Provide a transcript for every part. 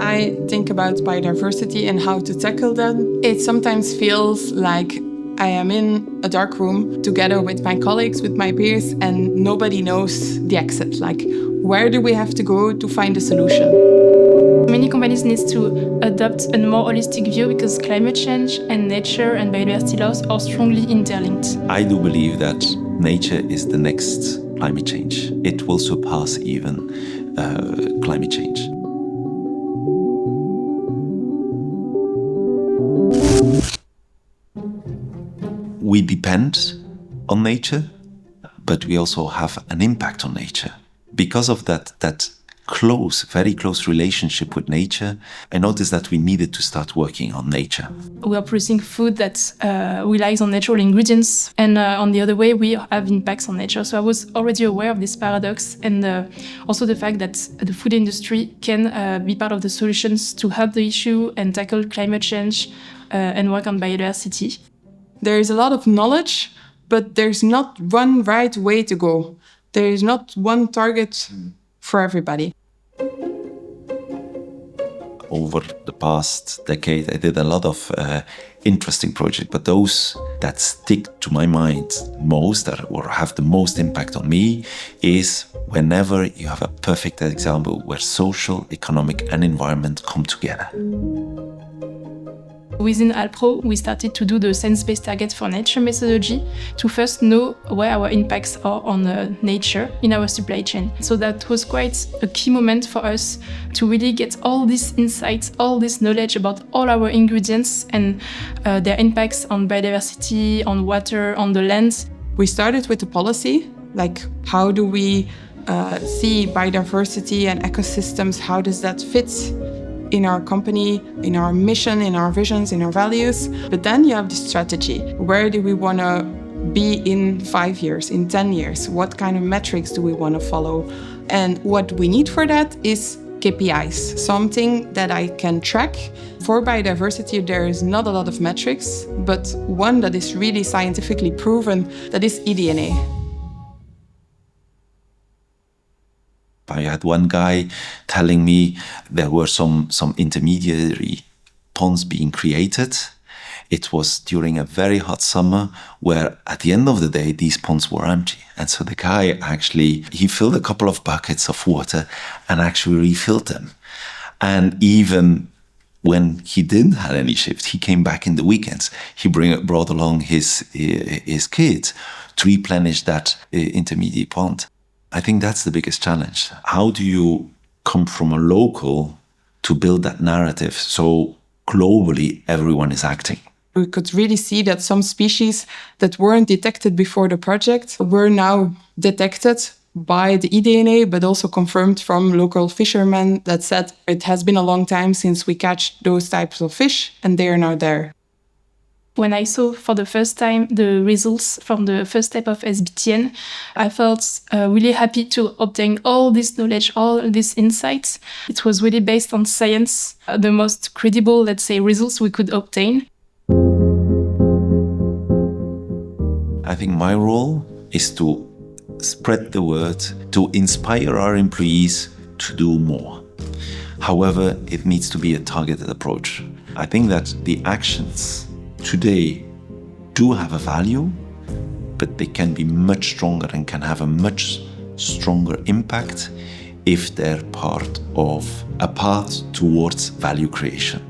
I think about biodiversity and how to tackle that, it sometimes feels like I am in a dark room together with my colleagues, with my peers, and nobody knows the exit. Like, where do we have to go to find a solution? Many companies need to adopt a more holistic view because climate change and nature and biodiversity loss are strongly interlinked. I do believe that nature is the next climate change. It will surpass even climate change. We depend on nature, but we also have an impact on nature. Because of that very close relationship with nature, I noticed that we needed to start working on nature. We are producing food that relies on natural ingredients, and on the other way, we have impacts on nature. So I was already aware of this paradox, and also the fact that the food industry can be part of the solutions to help the issue and tackle climate change and work on biodiversity. There is a lot of knowledge, but there's not one right way to go. There is not one target for everybody. Over the past decade, I did a lot of interesting projects, but those that stick to my mind most or have the most impact on me is whenever you have a perfect example where social, economic and environment come together. Within Alpro, we started to do the science-based target for nature methodology to first know where our impacts are on nature in our supply chain. So that was quite a key moment for us to really get all these insights, all this knowledge about all our ingredients and their impacts on biodiversity, on water, on the land. We started with the policy, like how do we see biodiversity and ecosystems, how does that fit in our company, in our mission, in our visions, in our values. But then you have the strategy. Where do we want to be in 5 years, in 10 years? What kind of metrics do we want to follow? And what we need for that is KPIs, something that I can track. For biodiversity, there is not a lot of metrics, but one that is really scientifically proven, that is eDNA. I had one guy telling me there were some intermediary ponds being created. It was during a very hot summer where at the end of the day, these ponds were empty. And so the guy he filled a couple of buckets of water and actually refilled them. And even when he didn't have any shift, he came back in the weekends. He brought along his kids to replenish that intermediate pond. I think that's the biggest challenge. How do you come from a local to build that narrative so globally everyone is acting? We could really see that some species that weren't detected before the project were now detected by the eDNA, but also confirmed from local fishermen that said it has been a long time since we catch those types of fish and they are now there. When I saw for the first time the results from the first step of SBTN, I felt really happy to obtain all this knowledge, all these insights. It was really based on science, the most credible, let's say, results we could obtain. I think my role is to spread the word, to inspire our employees to do more. However, it needs to be a targeted approach. I think that the actions today do have a value, but they can be much stronger and can have a much stronger impact if they're part of a path towards value creation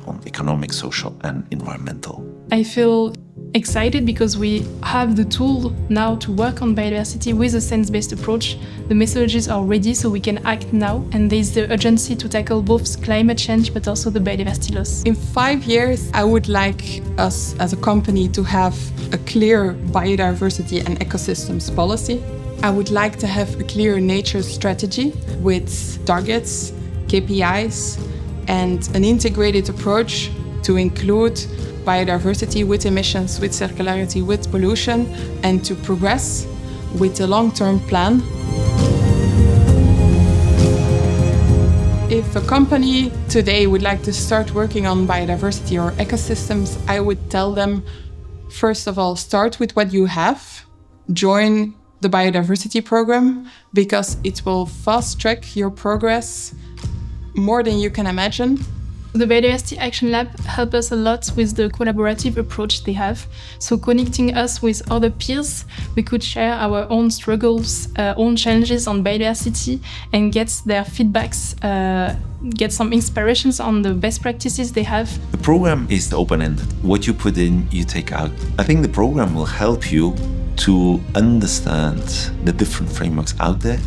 on economic, social and environmental. I feel excited because we have the tool now to work on biodiversity with a science-based approach. The methodologies are ready so we can act now, and there's the urgency to tackle both climate change but also the biodiversity loss. In 5 years, I would like us as a company to have a clear biodiversity and ecosystems policy. I would like to have a clear nature strategy with targets, KPIs, and an integrated approach to include biodiversity with emissions, with circularity, with pollution, and to progress with a long-term plan. If a company today would like to start working on biodiversity or ecosystems, I would tell them, first of all, start with what you have. Join the biodiversity program because it will fast-track your progress more than you can imagine. The Biodiversity Action Lab helped us a lot with the collaborative approach they have. So connecting us with other peers, we could share our own struggles, own challenges on biodiversity and get their feedbacks, get some inspirations on the best practices they have. The program is open-ended. What you put in, you take out. I think the program will help you to understand the different frameworks out there.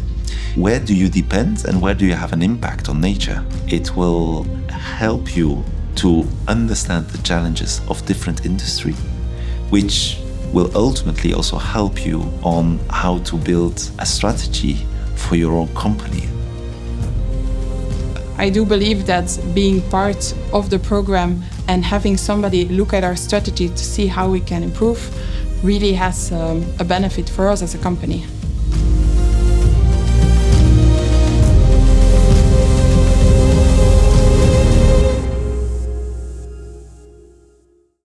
Where do you depend and where do you have an impact on nature? It will help you to understand the challenges of different industry, which will ultimately also help you on how to build a strategy for your own company. I do believe that being part of the program and having somebody look at our strategy to see how we can improve really has a benefit for us as a company.